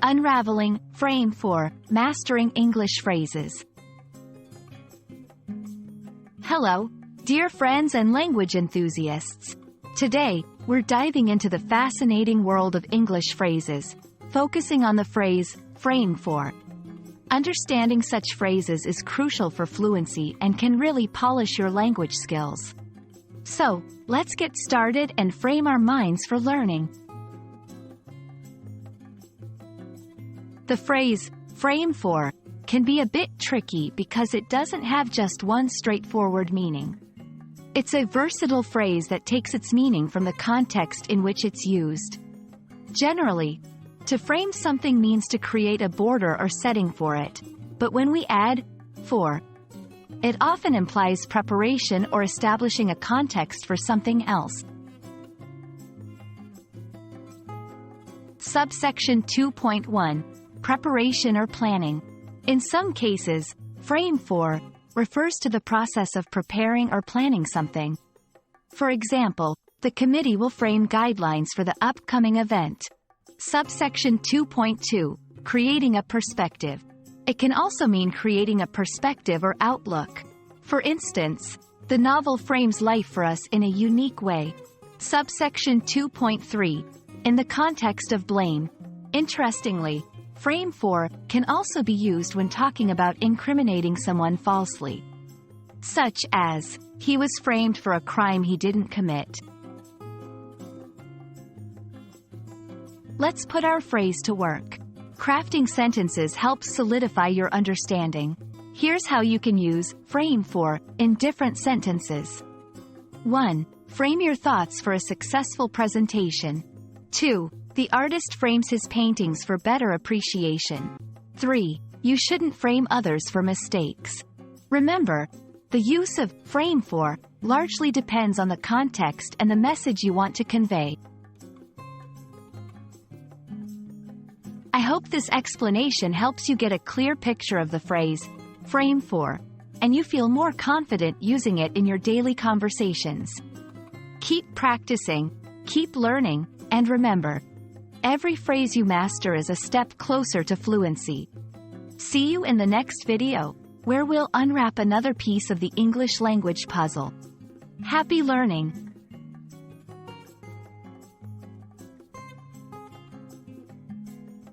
Unraveling, Frame 4, Mastering English Phrases. Hello, dear friends and language enthusiasts. Today, we're diving into the fascinating world of English phrases, focusing on the phrase, frame for. Understanding such phrases is crucial for fluency and can really polish your language skills. So, let's get started and frame our minds for learning. The phrase, frame for, can be a bit tricky because it doesn't have just one straightforward meaning. It's a versatile phrase that takes its meaning from the context in which it's used. Generally, to frame something means to create a border or setting for it, but when we add for, it often implies preparation or establishing a context for something else. Subsection 2.1. Preparation or planning. In some cases, frame for refers to the process of preparing or planning something. For example, the committee will frame guidelines for the upcoming event. Subsection 2.2. Creating a perspective. It can also mean creating a perspective or outlook. For instance, the novel frames life for us in a unique way. Subsection 2.3. In the context of blame. Interestingly, frame for can also be used when talking about incriminating someone falsely. Such as, he was framed for a crime he didn't commit. Let's put our phrase to work. Crafting sentences helps solidify your understanding. Here's how you can use frame for in different sentences. 1. Frame your thoughts for a successful presentation. 2. The artist frames his paintings for better appreciation. 3. You shouldn't frame others for mistakes. Remember, the use of frame for largely depends on the context and the message you want to convey. I hope this explanation helps you get a clear picture of the phrase, frame for, and you feel more confident using it in your daily conversations. Keep practicing, keep learning, and remember, every phrase you master is a step closer to fluency. See you in the next video, where we'll unwrap another piece of the English language puzzle. Happy learning!